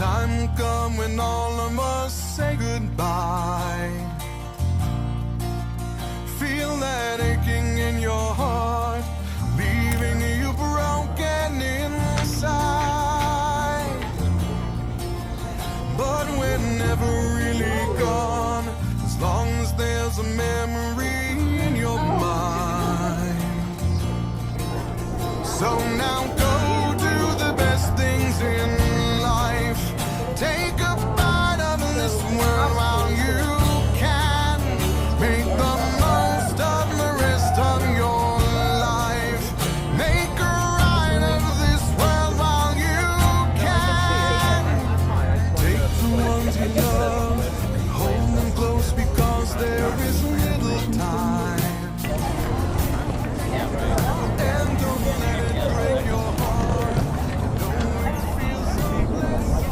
time will come when all of us say goodbye. Feel that aching in your heart, leaving you broken inside. But we're never really gone, as long as there's a memory in your mind. So now go do the best things in life. Take a bite of this world while you can. Make the most of the rest of your life. Make a ride of this world while you can. Take the ones you love and hold them close, because there is little time. And don't let it break your heart. Don't it feel so blessed?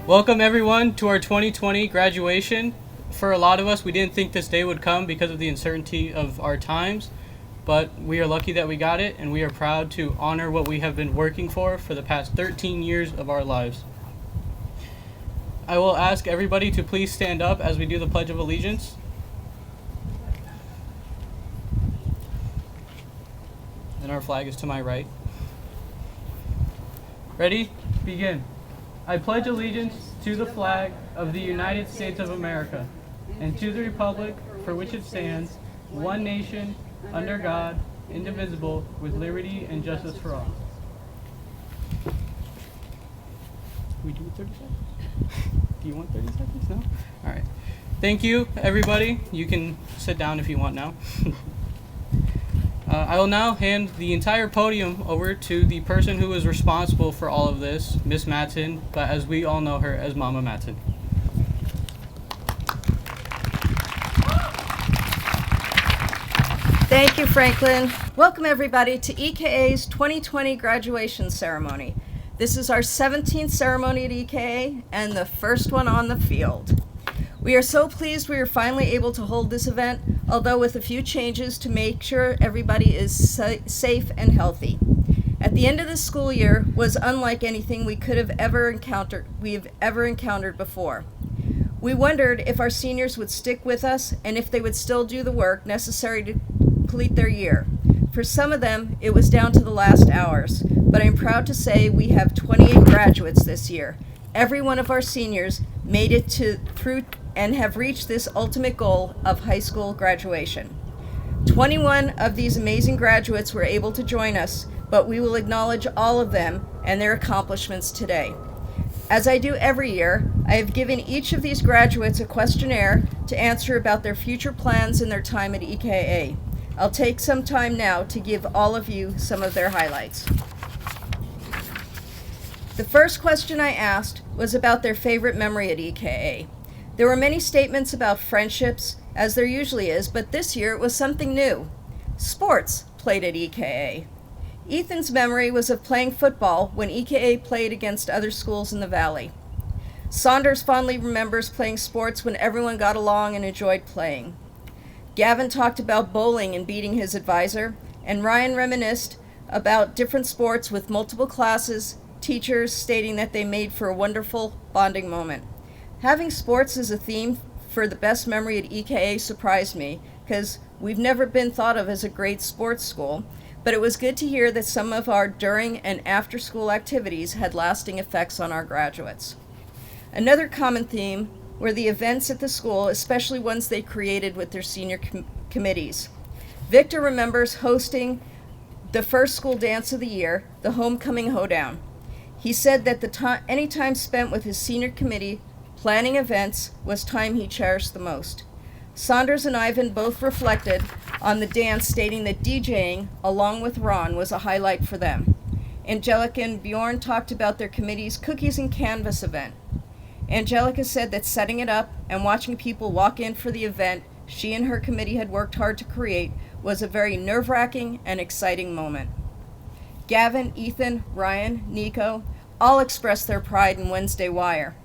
Welcome everyone to our 2020 graduation. For a lot of us, we didn't think this day would come because of the uncertainty of our times, but we are lucky that we got it, and we are proud to honor what we have been working for the past 13 years of our lives. I will ask everybody to please stand up as we do the Pledge of Allegiance. And our flag is to my right. Ready? Begin. I pledge allegiance to the flag of the United States of America and to the republic for which it stands, one nation, under God, indivisible, with liberty and justice for all. We do 30 seconds? Do you want 30 seconds? No? All right. Thank you, everybody. You can sit down if you want now. I will now hand the entire podium over to the person who is responsible for all of this, Miss Matson, but as we all know her as Mama Matson. Thank you, Franklin. Welcome everybody to EKA's 2020 graduation ceremony. This is our 17th ceremony at EKA and the first one on the field. We are so pleased we are finally able to hold this event, although with a few changes to make sure everybody is safe and healthy. At the end of this school year was unlike anything we have ever encountered before. We wondered if our seniors would stick with us and if they would still do the work necessary to complete their year. For some of them, it was down to the last hours, but I'm proud to say we have 28 graduates this year. Every one of our seniors made it through and have reached this ultimate goal of high school graduation. 21 of these amazing graduates were able to join us, but we will acknowledge all of them and their accomplishments today. As I do every year, I have given each of these graduates a questionnaire to answer about their future plans and their time at EKA. I'll take some time now to give all of you some of their highlights. The first question I asked was about their favorite memory at EKA. There were many statements about friendships, as there usually is, but this year it was something new. Sports played at EKA. Ethan's memory was of playing football when EKA played against other schools in the Valley. Saunders fondly remembers playing sports when everyone got along and enjoyed playing. Gavin talked about bowling and beating his advisor, and Ryan reminisced about different sports with multiple classes, teachers stating that they made for a wonderful bonding moment. Having sports as a theme for the best memory at EKA surprised me, because we've never been thought of as a great sports school, but it was good to hear that some of our during and after school activities had lasting effects on our graduates. Another common theme were the events at the school, especially ones they created with their senior committees. Victor remembers hosting the first school dance of the year, the Homecoming Hoedown. He said that any time spent with his senior committee planning events was time he cherished the most. Saunders and Ivan both reflected on the dance, stating that DJing, along with Ron, was a highlight for them. Angelica and Bjorn talked about their committee's Cookies and Canvas event. Angelica said that setting it up and watching people walk in for the event she and her committee had worked hard to create was a very nerve-wracking and exciting moment. Gavin, Ethan, Ryan, Nico all expressed their pride in Wednesday Wire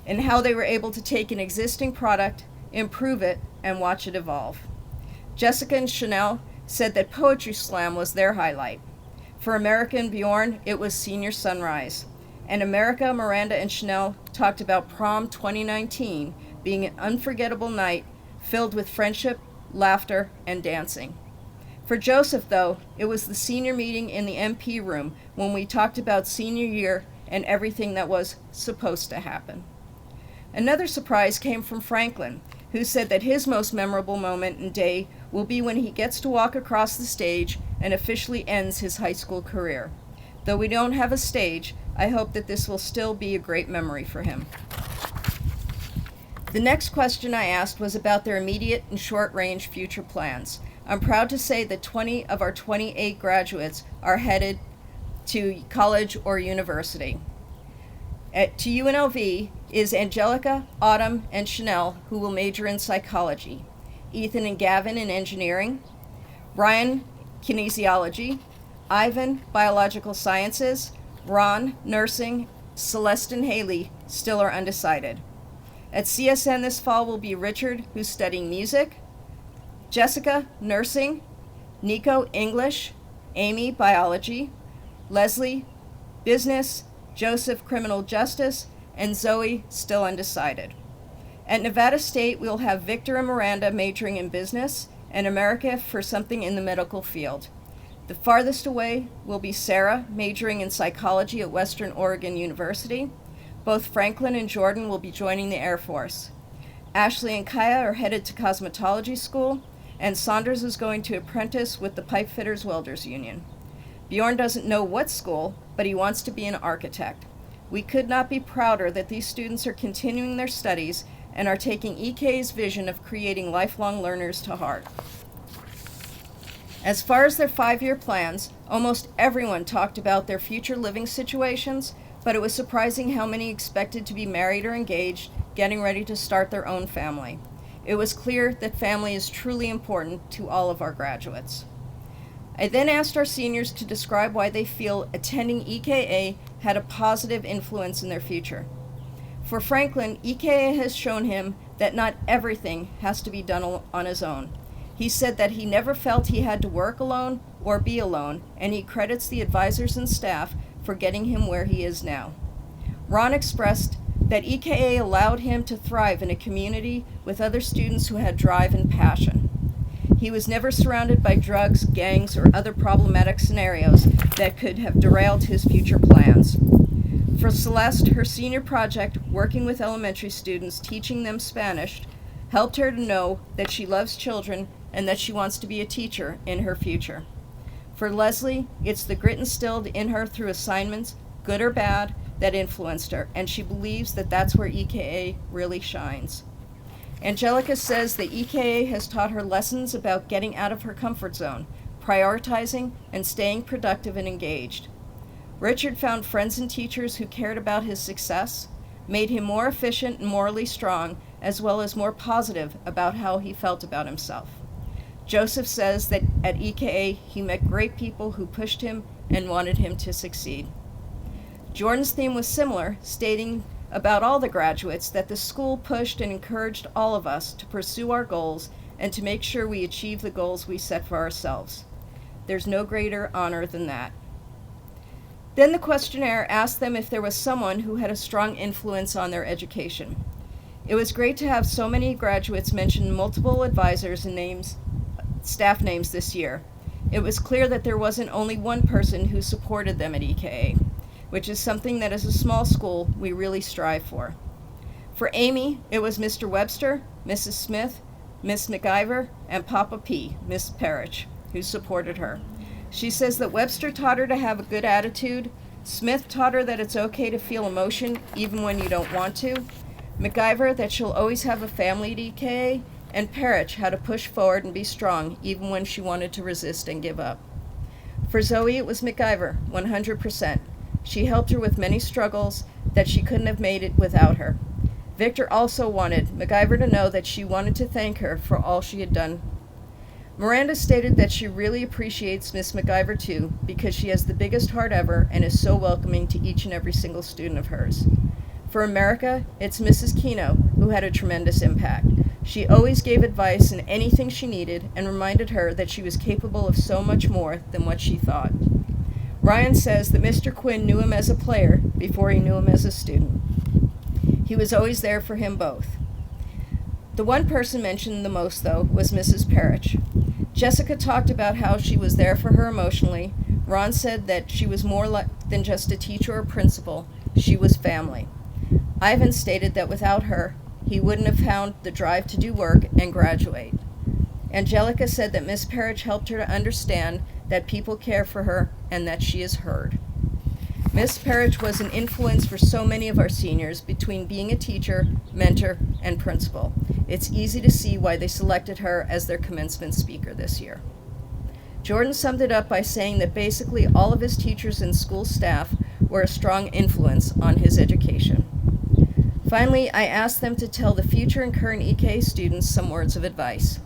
and how they were able to take an existing product, improve it, and watch it evolve. Jessica and Chanel said that Poetry Slam was their highlight. For America and Bjorn, it was Senior Sunrise. And America, Miranda, and Chanel talked about Prom 2019 being an unforgettable night filled with friendship, laughter, and dancing. For Joseph, though, it was the senior meeting in the MP room when we talked about senior year and everything that was supposed to happen. Another surprise came from Franklin, who said that his most memorable moment and day will be when he gets to walk across the stage and officially ends his high school career. Though we don't have a stage, I hope that this will still be a great memory for him. The next question I asked was about their immediate and short-range future plans. I'm proud to say that 20 of our 28 graduates are headed to college or university. To UNLV is Angelica, Autumn, and Chanel, who will major in psychology, Ethan and Gavin in engineering, Ryan, kinesiology, Ivan, biological sciences, Ron, nursing, Celeste and Haley still are undecided. At CSN this fall will be Richard, who's studying music, Jessica, nursing, Nico, English, Amy, biology, Leslie, business, Joseph, criminal justice, and Zoe, still undecided. At Nevada State, we'll have Victor and Miranda majoring in business, and America for something in the medical field. The farthest away will be Sarah, majoring in psychology at Western Oregon University. Both Franklin and Jordan will be joining the Air Force. Ashley and Kaya are headed to cosmetology school, and Saunders is going to apprentice with the Pipe Fitters Welders Union. Bjorn doesn't know what school, but he wants to be an architect. We could not be prouder that these students are continuing their studies and are taking EKA's vision of creating lifelong learners to heart. As far as their 5-year plans, almost everyone talked about their future living situations, but it was surprising how many expected to be married or engaged, getting ready to start their own family. It was clear that family is truly important to all of our graduates. I then asked our seniors to describe why they feel attending EKA had a positive influence in their future. For Franklin, EKA has shown him that not everything has to be done on his own. He said that he never felt he had to work alone or be alone, and he credits the advisors and staff for getting him where he is now. Ron expressed that EKA allowed him to thrive in a community with other students who had drive and passion. He was never surrounded by drugs, gangs, or other problematic scenarios that could have derailed his future plans. For Celeste, her senior project, working with elementary students, teaching them Spanish, helped her to know that she loves children and that she wants to be a teacher in her future. For Leslie, it's the grit instilled in her through assignments, good or bad, that influenced her, and she believes that that's where EKA really shines. Angelica says that EKA has taught her lessons about getting out of her comfort zone, prioritizing, and staying productive and engaged. Richard found friends and teachers who cared about his success, made him more efficient and morally strong, as well as more positive about how he felt about himself. Joseph says that at EKA he met great people who pushed him and wanted him to succeed. Jordan's theme was similar, stating about all the graduates that the school pushed and encouraged all of us to pursue our goals and to make sure we achieve the goals we set for ourselves. There's no greater honor than that. Then the questionnaire asked them if there was someone who had a strong influence on their education. It was great to have so many graduates mention multiple advisors and staff names this year. It was clear that there wasn't only one person who supported them at EKA, which is something that as a small school we really strive for. For Amy, it was Mr. Webster, Mrs. Smith, Miss McIver, and Papa P, Miss Parrish, who supported her. She says that Webster taught her to have a good attitude, Smith taught her that it's okay to feel emotion even when you don't want to, McIver that she'll always have a family at EKA, and Parrish how to push forward and be strong even when she wanted to resist and give up. For Zoe, it was McIver, 100%. She helped her with many struggles that she couldn't have made it without her. Victor also wanted McIver to know that she wanted to thank her for all she had done. Miranda stated that she really appreciates Miss McIver too because she has the biggest heart ever and is so welcoming to each and every single student of hers. For America, it's Mrs. Keno who had a tremendous impact. She always gave advice in anything she needed and reminded her that she was capable of so much more than what she thought. Ryan says that Mr. Quinn knew him as a player before he knew him as a student. He was always there for him both. The one person mentioned the most, though, was Mrs. Parrish. Jessica talked about how she was there for her emotionally. Ron said that she was more than just a teacher or principal. She was family. Ivan stated that without her, he wouldn't have found the drive to do work and graduate. Angelica said that Miss Parrish helped her to understand that people care for her and that she is heard. Miss Parrish was an influence for so many of our seniors between being a teacher, mentor, and principal. It's easy to see why they selected her as their commencement speaker this year. Jordan summed it up by saying that basically all of his teachers and school staff were a strong influence on his education. Finally, I asked them to tell the future and current EKA students some words of advice.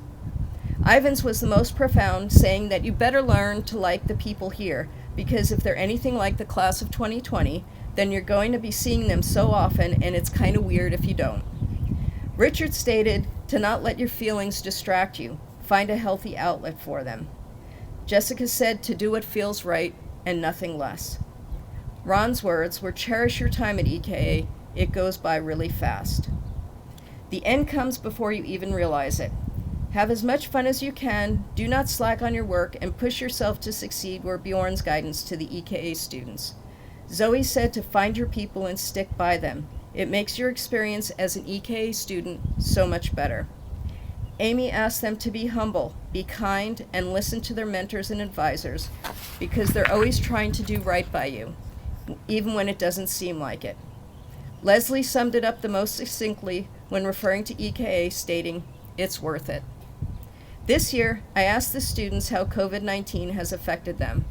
Ivan's was the most profound, saying that you better learn to like the people here, because if they're anything like the class of 2020, then you're going to be seeing them so often, and it's kind of weird if you don't. Richard stated to not let your feelings distract you. Find a healthy outlet for them. Jessica said to do what feels right and nothing less. Ron's words were cherish your time at EKA. It goes by really fast. The end comes before you even realize it. Have as much fun as you can, do not slack on your work, and push yourself to succeed were Bjorn's guidance to the EKA students. Zoe said to find your people and stick by them. It makes your experience as an EKA student so much better. Amy asked them to be humble, be kind, and listen to their mentors and advisors, because they're always trying to do right by you, even when it doesn't seem like it. Leslie summed it up the most succinctly when referring to EKA, stating, "It's worth it." This year, I asked the students how COVID-19 has affected them.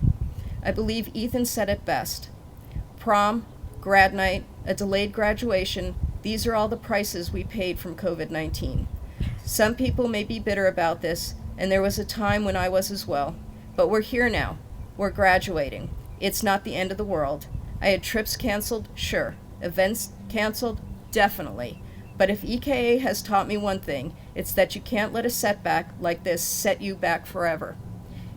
I believe Ethan said it best. Prom, grad night, a delayed graduation, these are all the prices we paid from COVID-19. Some people may be bitter about this, and there was a time when I was as well. But we're here now. We're graduating. It's not the end of the world. I had trips canceled, sure. Events canceled, definitely. But if EKA has taught me one thing, it's that you can't let a setback like this set you back forever.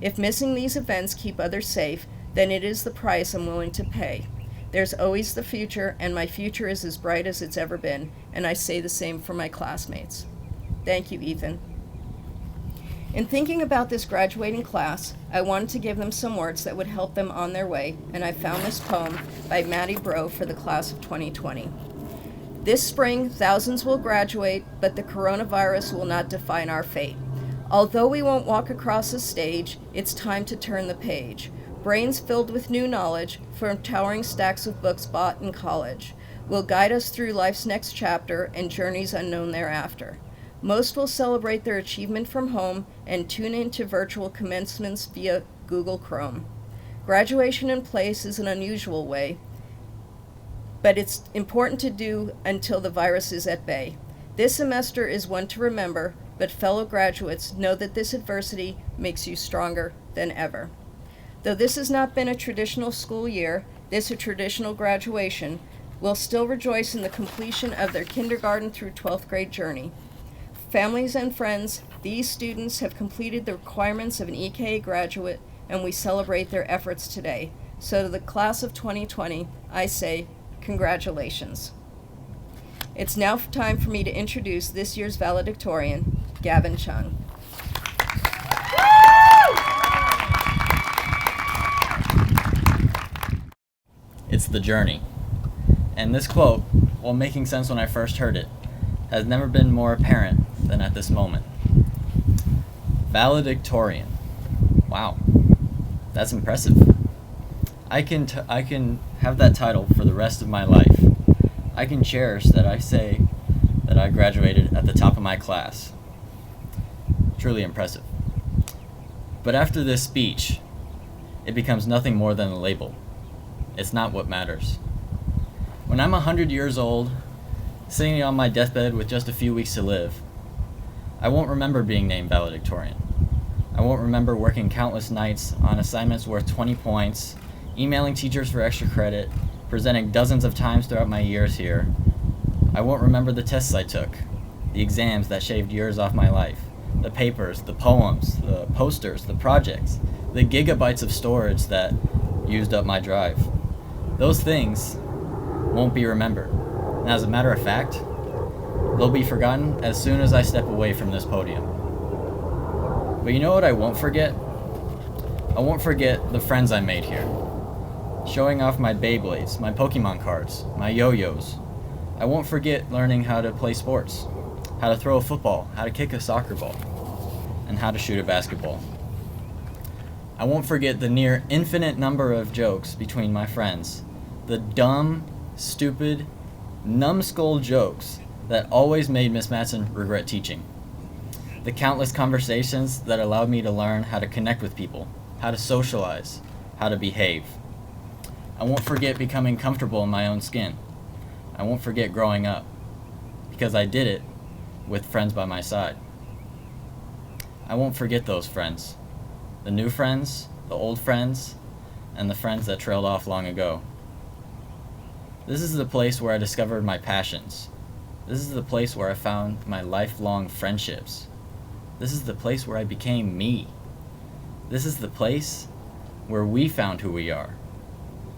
If missing these events keep others safe, then it is the price I'm willing to pay. There's always the future, and my future is as bright as it's ever been, and I say the same for my classmates. Thank you, Ethan. In thinking about this graduating class, I wanted to give them some words that would help them on their way, and I found this poem by Maddie Bro for the class of 2020. This spring, thousands will graduate, but the coronavirus will not define our fate. Although we won't walk across the stage, it's time to turn the page. Brains filled with new knowledge from towering stacks of books bought in college will guide us through life's next chapter and journeys unknown thereafter. Most will celebrate their achievement from home and tune into virtual commencements via Google Chrome. Graduation in place is an unusual way, but it's important to do until the virus is at bay. This semester is one to remember, but fellow graduates, know that this adversity makes you stronger than ever. Though this has not been a traditional school year, this a traditional graduation, will still rejoice in the completion of their kindergarten through 12th grade journey. Families and friends, these students have completed the requirements of an EKA graduate, and we celebrate their efforts today. So to the class of 2020, I say, congratulations. It's now time for me to introduce this year's valedictorian, Gavin Chung. It's the journey. And this quote, while making sense when I first heard it, has never been more apparent than at this moment. Valedictorian. Wow, that's impressive. I can have that title for the rest of my life. I can cherish that I say that I graduated at the top of my class. Truly impressive. But after this speech, it becomes nothing more than a label. It's not what matters. When I'm 100 years old, sitting on my deathbed with just a few weeks to live, I won't remember being named valedictorian. I won't remember working countless nights on assignments worth 20 points, emailing teachers for extra credit, presenting dozens of times throughout my years here. I won't remember the tests I took, the exams that shaved years off my life, the papers, the poems, the posters, the projects, the gigabytes of storage that used up my drive. Those things won't be remembered. And as a matter of fact, they'll be forgotten as soon as I step away from this podium. But you know what I won't forget? I won't forget the friends I made here. Showing off my Beyblades, my Pokemon cards, my yo-yos. I won't forget learning how to play sports, how to throw a football, how to kick a soccer ball, and how to shoot a basketball. I won't forget the near infinite number of jokes between my friends, the dumb, stupid, numbskull jokes that always made Miss Matson regret teaching. The countless conversations that allowed me to learn how to connect with people, how to socialize, how to behave. I won't forget becoming comfortable in my own skin. I won't forget growing up, because I did it with friends by my side. I won't forget those friends, the new friends, the old friends, and the friends that trailed off long ago. This is the place where I discovered my passions. This is the place where I found my lifelong friendships. This is the place where I became me. This is the place where we found who we are.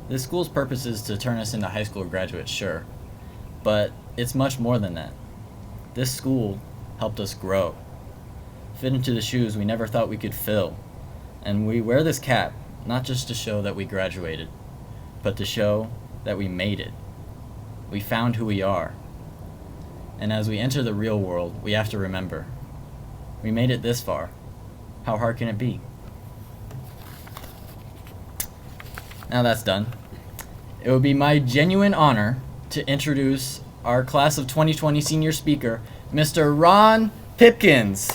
This school's purpose is to turn us into high school graduates, sure, but it's much more than that. This school helped us grow, fit into the shoes we never thought we could fill, and we wear this cap not just to show that we graduated, but to show that we made it. We found who we are. And as we enter the real world, we have to remember, we made it this far. How hard can it be? Now that's done. It would be my genuine honor to introduce our class of 2020 senior speaker, Mr. Ron Pipkins.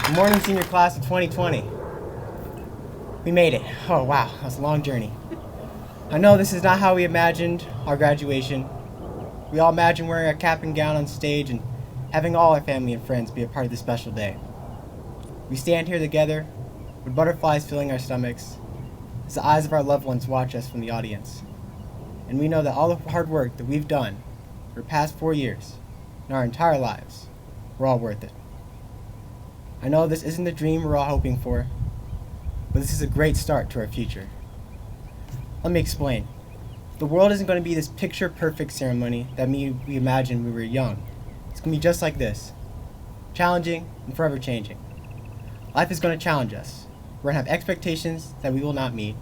Good morning, senior class of 2020. We made it. Oh wow, that was a long journey. I know this is not how we imagined our graduation. We all imagined wearing our cap and gown on stage and having all our family and friends be a part of this special day. We stand here together with butterflies filling our stomachs as the eyes of our loved ones watch us from the audience. And we know that all the hard work that we've done for the past 4 years and our entire lives were all worth it. I know this isn't the dream we're all hoping for, but this is a great start to our future. Let me explain. The world isn't going to be this picture-perfect ceremony that we imagined when we were young. It's going to be just like this. Challenging and forever changing. Life is going to challenge us. We're going to have expectations that we will not meet.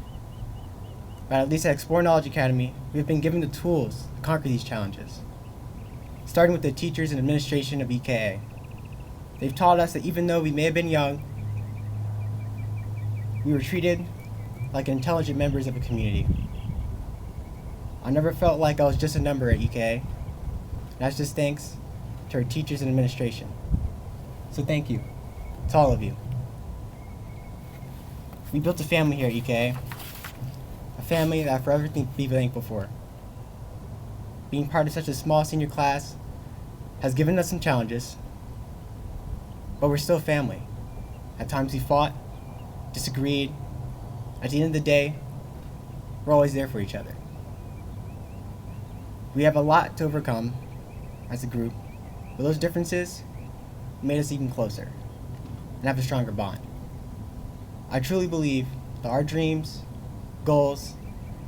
But at least at Explore Knowledge Academy, we have been given the tools to conquer these challenges. Starting with the teachers and administration of EKA. They've taught us that even though we may have been young, we were treated like intelligent members of a community. I never felt like I was just a number at EKA. And that's just thanks to our teachers and administration. So thank you to all of you. We built a family here at EKA. A family that I forever be thankful for. Being part of such a small senior class has given us some challenges, but we're still family. At times we fought, disagreed. At the end of the day, we're always there for each other. We have a lot to overcome as a group, but those differences made us even closer and have a stronger bond. I truly believe that our dreams, goals,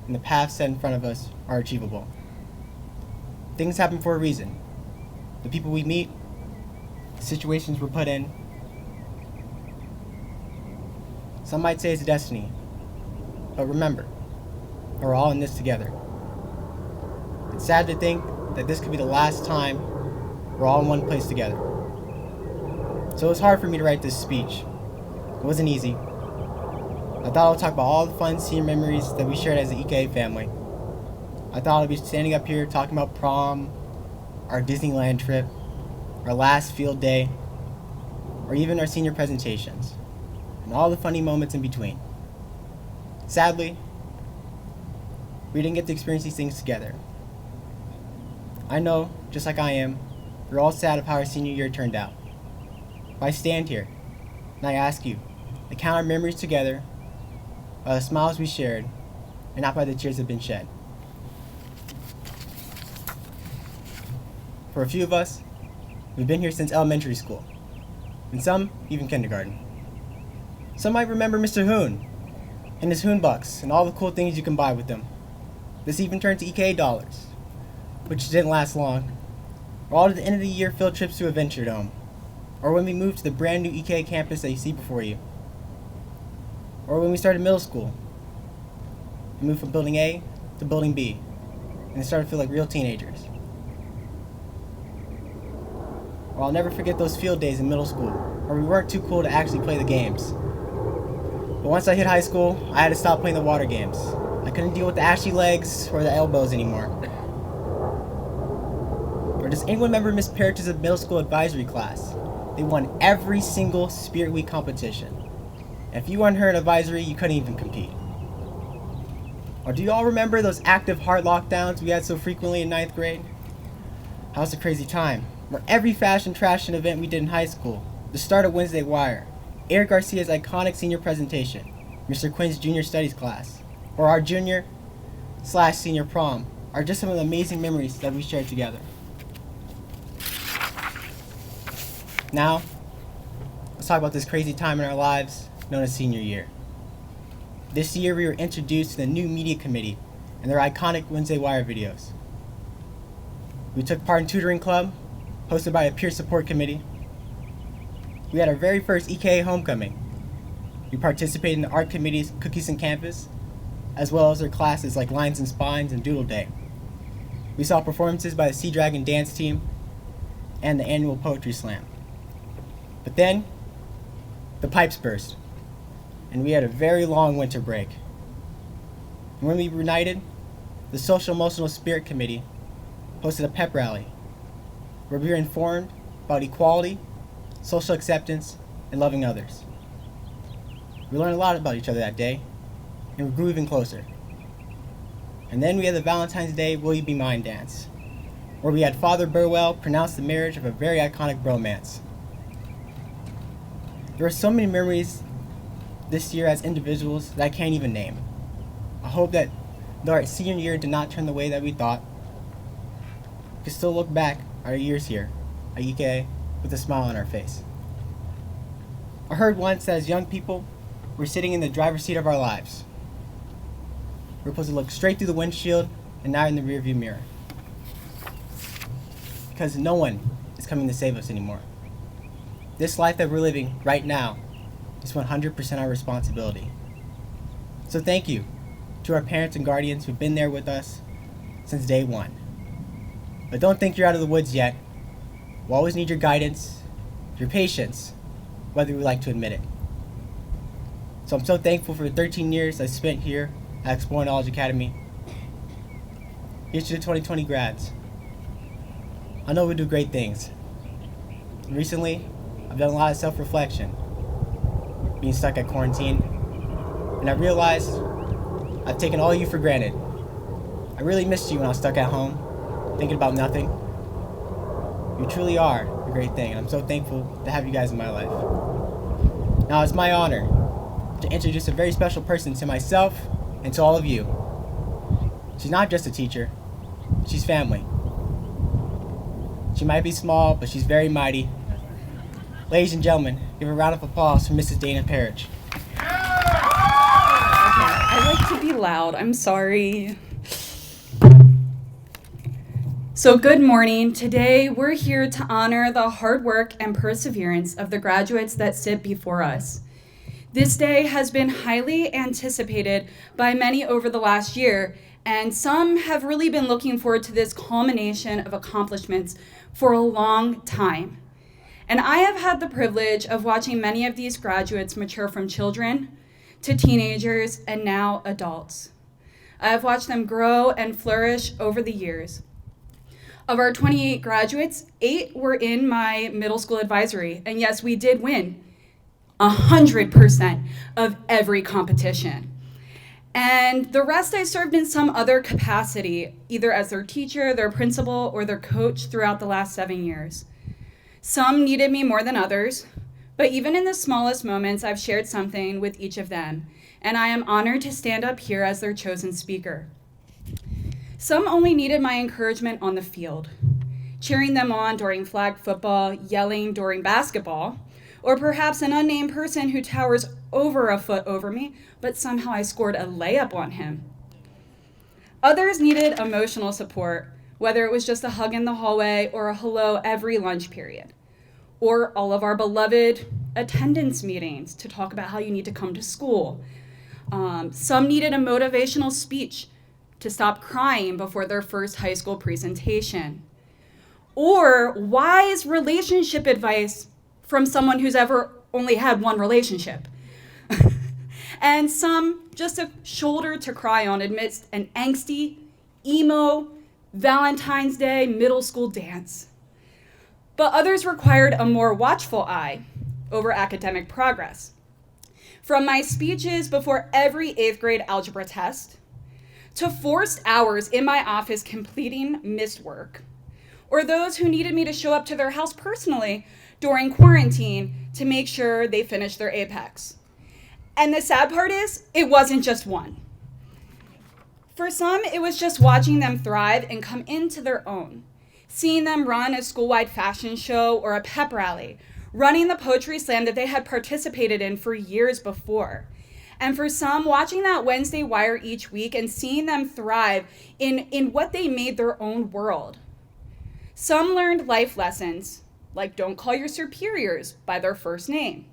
and the paths set in front of us are achievable. Things happen for a reason. The people we meet, the situations we're put in. Some might say it's destiny, but remember, we're all in this together. It's sad to think that this could be the last time we're all in one place together. So it was hard for me to write this speech. It wasn't easy. I thought I would talk about all the fun senior memories that we shared as the EKA family. I thought I'd be standing up here talking about prom, our Disneyland trip, our last field day, or even our senior presentations, and all the funny moments in between. Sadly, we didn't get to experience these things together. I know, just like I am, we're all sad of how our senior year turned out. But I stand here, and I ask you to count our memories together by the smiles we shared, and not by the tears that have been shed. For a few of us, we've been here since elementary school, and some even kindergarten. Some might remember Mr. Hoon and his Hoon Bucks and all the cool things you can buy with them. This even turned to EKA dollars, which didn't last long, or all to the end of the year field trips to Adventure Dome, or when we moved to the brand new EKA campus that you see before you, or when we started middle school. We moved from building A to building B, and it started to feel like real teenagers. Or I'll never forget those field days in middle school, where we weren't too cool to actually play the games. But once I hit high school, I had to stop playing the water games. I couldn't deal with the ashy legs or the elbows anymore. Or does anyone remember Miss Parrish's middle school advisory class? They won every single Spirit Week competition. And if you weren't her in advisory, you couldn't even compete. Or do you all remember those active heart lockdowns we had so frequently in 9th grade? That was a crazy time, where every fashion trash event we did in high school, the start of Wednesday Wire, Eric Garcia's iconic senior presentation, Mr. Quinn's junior studies class, or our junior/senior prom are just some of the amazing memories that we shared together. Now, let's talk about this crazy time in our lives known as senior year. This year we were introduced to the new media committee and their iconic Wednesday Wire videos. We took part in tutoring club, hosted by a peer support committee. We had our very first EKA homecoming. We participated in the art committee's Cookies and Campus, as well as their classes like Lines and Spines and Doodle Day. We saw performances by the Sea Dragon dance team and the annual poetry slam. But then, the pipes burst, and we had a very long winter break. And when we reunited, the Social Emotional Spirit Committee hosted a pep rally where we were informed about equality, social acceptance, and loving others. We learned a lot about each other that day, and we grew even closer. And then we had the Valentine's Day Will You Be Mine dance, where we had Father Burwell pronounce the marriage of a very iconic bromance. There are so many memories this year as individuals that I can't even name. I hope that though our senior year did not turn the way that we thought, we can still look back at our years here at EKA with a smile on our face. I heard once that as young people, we're sitting in the driver's seat of our lives. We're supposed to look straight through the windshield and not in the rearview mirror. Because no one is coming to save us anymore. This life that we're living right now is 100% our responsibility. So thank you to our parents and guardians who've been there with us since day one. But don't think you're out of the woods yet. We'll always need your guidance, your patience, whether we like to admit it. So I'm so thankful for the 13 years I spent here at Explore Knowledge Academy. Here's to the 2020 grads. I know we do great things. And recently, I've done a lot of self-reflection, being stuck at quarantine, and I realized I've taken all of you for granted. I really missed you when I was stuck at home, thinking about nothing. You truly are a great thing, and I'm so thankful to have you guys in my life. Now it's my honor to introduce a very special person to myself and to all of you. She's not just a teacher, she's family. She might be small, but she's very mighty. Ladies and gentlemen, give a round of applause for Mrs. Dana Parrish. I like to be loud, I'm sorry. So good morning. Today we're here to honor the hard work and perseverance of the graduates that sit before us. This day has been highly anticipated by many over the last year, and some have really been looking forward to this culmination of accomplishments for a long time. And I have had the privilege of watching many of these graduates mature from children to teenagers and now adults. I have watched them grow and flourish over the years. Of our 28 graduates, 8 were in my middle school advisory, and yes, we did win 100% of every competition. And the rest I served in some other capacity, either as their teacher, their principal, or their coach throughout the last 7 years. Some needed me more than others, but even in the smallest moments, I've shared something with each of them, and I am honored to stand up here as their chosen speaker. Some only needed my encouragement on the field, cheering them on during flag football, yelling during basketball, or perhaps an unnamed person who towers over a foot over me, but somehow I scored a layup on him. Others needed emotional support, whether it was just a hug in the hallway or a hello every lunch period, or all of our beloved attendance meetings to talk about how you need to come to school. Some needed a motivational speech to stop crying before their first high school presentation, or wise relationship advice from someone who's ever only had one relationship. And some just a shoulder to cry on amidst an angsty, emo, Valentine's Day middle school dance. But others required a more watchful eye over academic progress. From my speeches before every 8th grade algebra test, to forced hours in my office completing missed work, or those who needed me to show up to their house personally during quarantine to make sure they finished their Apex. And the sad part is, it wasn't just one. For some, it was just watching them thrive and come into their own, seeing them run a school-wide fashion show or a pep rally, running the poetry slam that they had participated in for years before. And for some, watching that Wednesday wire each week and seeing them thrive in what they made their own world. Some learned life lessons, like don't call your superiors by their first name.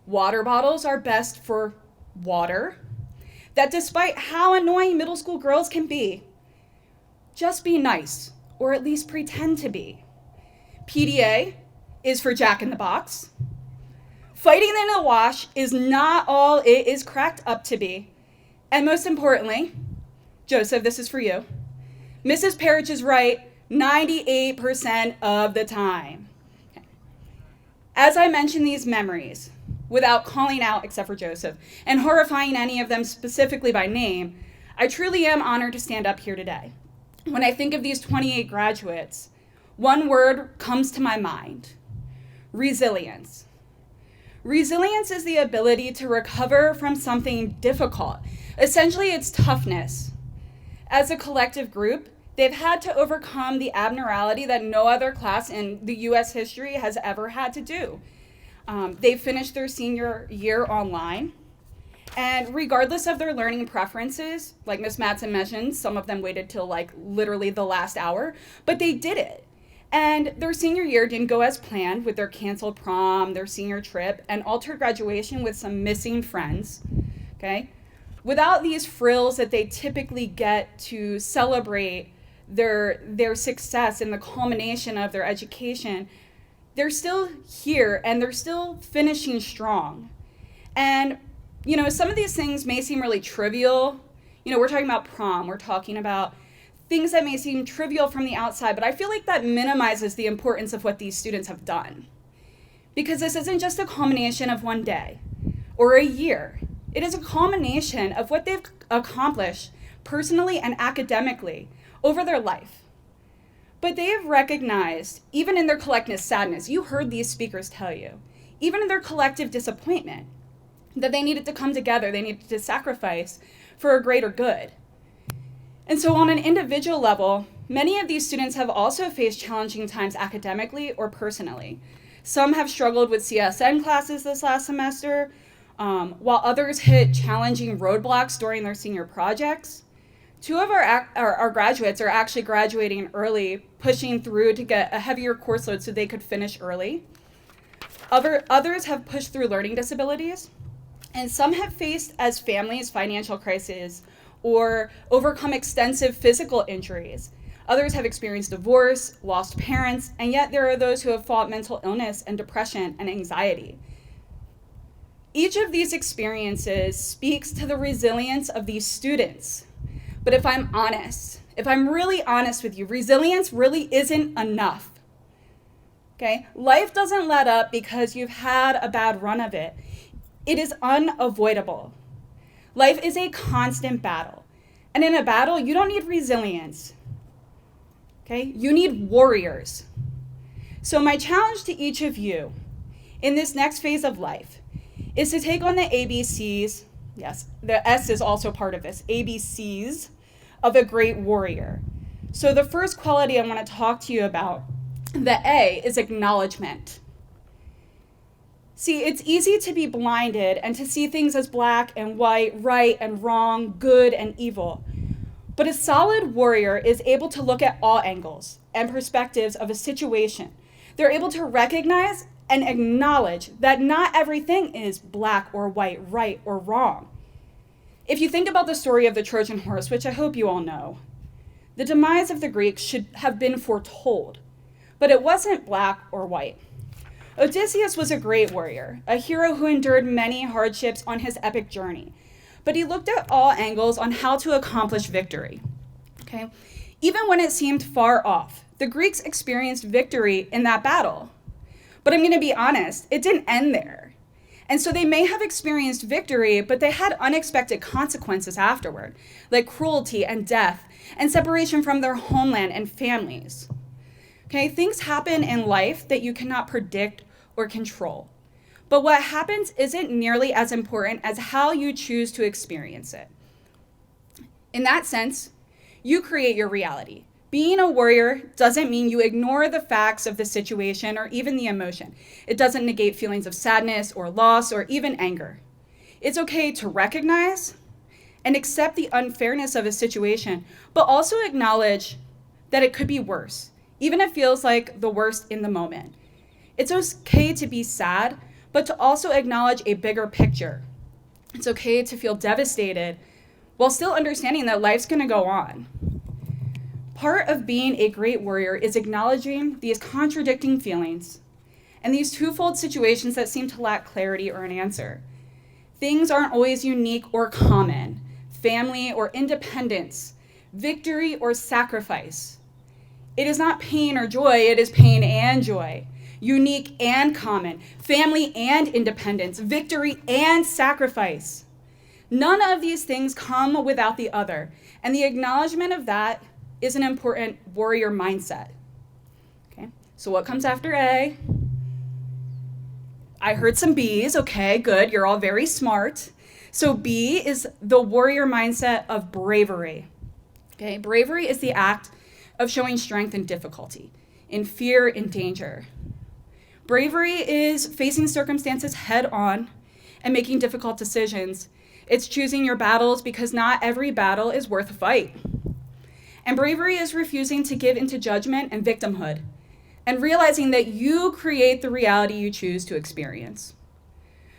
Water bottles are best for water. That despite how annoying middle school girls can be, just be nice, or at least pretend to be. PDA is for Jack in the Box. Fighting in the wash is not all it is cracked up to be. And most importantly, Joseph, this is for you. Mrs. Parrish is right 98% of the time. As I mention these memories, without calling out, except for Joseph, and horrifying any of them specifically by name, I truly am honored to stand up here today. When I think of these 28 graduates, one word comes to my mind: resilience. Resilience is the ability to recover from something difficult. Essentially, it's toughness. As a collective group, they've had to overcome the abnormality that no other class in the US history has ever had to do. They finished their senior year online, and regardless of their learning preferences, like Ms. Madsen mentioned, some of them waited till like literally the last hour, but they did it. And their senior year didn't go as planned with their canceled prom, their senior trip, and altered graduation with some missing friends, okay? Without these frills that they typically get to celebrate their success and the culmination of their education, they're still here and they're still finishing strong. And, you know, some of these things may seem really trivial. You know, we're talking about prom, we're talking about things that may seem trivial from the outside, but I feel like that minimizes the importance of what these students have done. Because this isn't just a culmination of one day or a year. It is a culmination of what they've accomplished personally and academically over their life. But they have recognized, even in their collective sadness, you heard these speakers tell you, even in their collective disappointment, that they needed to come together, they needed to sacrifice for a greater good. And so on an individual level, many of these students have also faced challenging times academically or personally. Some have struggled with CSN classes this last semester, while others hit challenging roadblocks during their senior projects. Two of our graduates are actually graduating early, pushing through to get a heavier course load so they could finish early. Others have pushed through learning disabilities, and some have faced as families financial crises or overcome extensive physical injuries. Others have experienced divorce, lost parents, and yet there are those who have fought mental illness and depression and anxiety. Each of these experiences speaks to the resilience of these students. But if I'm honest, if I'm really honest with you, resilience really isn't enough. Okay? Life doesn't let up because you've had a bad run of it. It is unavoidable. Life is a constant battle. And in a battle, you don't need resilience. Okay? You need warriors. So my challenge to each of you in this next phase of life is to take on the ABCs. Yes, the S is also part of this. ABCs of a great warrior. So the first quality I want to talk to you about, the A, is acknowledgement. See, it's easy to be blinded and to see things as black and white, right and wrong, good and evil. But a solid warrior is able to look at all angles and perspectives of a situation. They're able to recognize and acknowledge that not everything is black or white, right or wrong. If you think about the story of the Trojan horse, which I hope you all know, the demise of the Greeks should have been foretold, but it wasn't black or white. Odysseus was a great warrior, a hero who endured many hardships on his epic journey, but he looked at all angles on how to accomplish victory. Okay? Even when it seemed far off, the Greeks experienced victory in that battle. But I'm going to be honest, it didn't end there. And so they may have experienced victory, but they had unexpected consequences afterward, like cruelty and death, and separation from their homeland and families. Okay, things happen in life that you cannot predict or control. But what happens isn't nearly as important as how you choose to experience it. In that sense, you create your reality. Being a warrior doesn't mean you ignore the facts of the situation or even the emotion. It doesn't negate feelings of sadness or loss or even anger. It's okay to recognize and accept the unfairness of a situation, but also acknowledge that it could be worse, even if it feels like the worst in the moment. It's okay to be sad, but to also acknowledge a bigger picture. It's okay to feel devastated while still understanding that life's going to go on. Part of being a great warrior is acknowledging these contradicting feelings and these twofold situations that seem to lack clarity or an answer. Things aren't always unique or common, family or independence, victory or sacrifice. It is not pain or joy, it is pain and joy, unique and common, family and independence, victory and sacrifice. None of these things come without the other, and the acknowledgement of that is an important warrior mindset. Okay, so what comes after A? I heard some B's. Okay, good. You're all very smart. So B is the warrior mindset of bravery. Okay, bravery is the act of showing strength in difficulty, in fear, in danger. Bravery is facing circumstances head on and making difficult decisions. It's choosing your battles because not every battle is worth a fight. And bravery is refusing to give into judgment and victimhood, and realizing that you create the reality you choose to experience.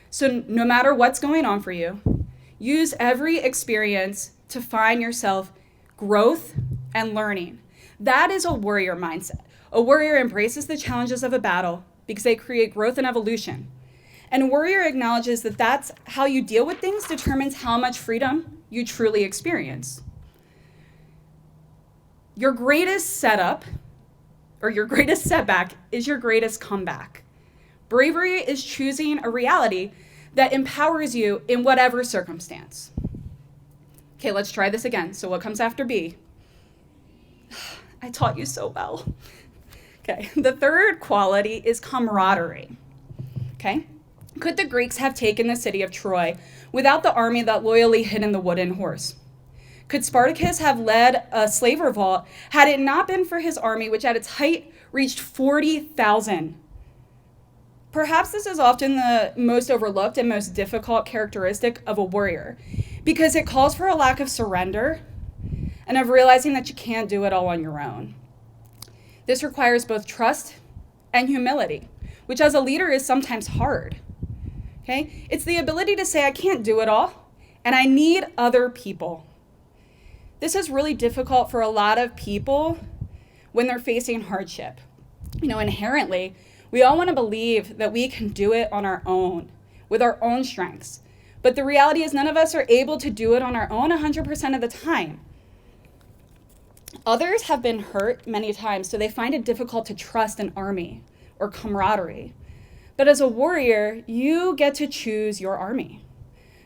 So no matter what's going on for you, use every experience to find yourself growth and learning. That is a warrior mindset. A warrior embraces the challenges of a battle because they create growth and evolution. And a warrior acknowledges that that's how you deal with things determines how much freedom you truly experience. Your greatest setup, or your greatest setback, is your greatest comeback. Bravery is choosing a reality that empowers you in whatever circumstance. Okay, let's try this again. So what comes after B? I taught you so well. Okay, the third quality is camaraderie. Okay, could the Greeks have taken the city of Troy without the army that loyally hid in the wooden horse? Could Spartacus have led a slave revolt had it not been for his army, which at its height reached 40,000? Perhaps this is often the most overlooked and most difficult characteristic of a warrior, because it calls for a lack of surrender and of realizing that you can't do it all on your own. This requires both trust and humility, which as a leader is sometimes hard. Okay? It's the ability to say, I can't do it all, and I need other people. This is really difficult for a lot of people when they're facing hardship. Inherently, we all want to believe that we can do it on our own, with our own strengths. But the reality is none of us are able to do it on our own 100% of the time. Others have been hurt many times, so they find it difficult to trust an army or camaraderie. But as a warrior, you get to choose your army.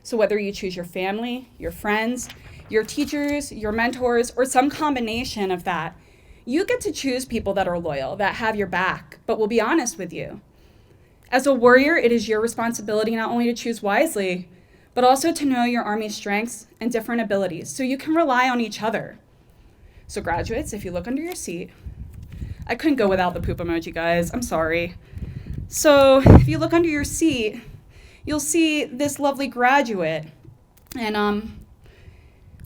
So whether you choose your family, your friends, your teachers, your mentors, or some combination of that, you get to choose people that are loyal, that have your back, but will be honest with you. As a warrior, it is your responsibility not only to choose wisely, but also to know your Army's strengths and different abilities so you can rely on each other. So graduates, if you look under your seat, I couldn't go without the poop emoji, guys. I'm sorry. So if you look under your seat, you'll see this lovely graduate. And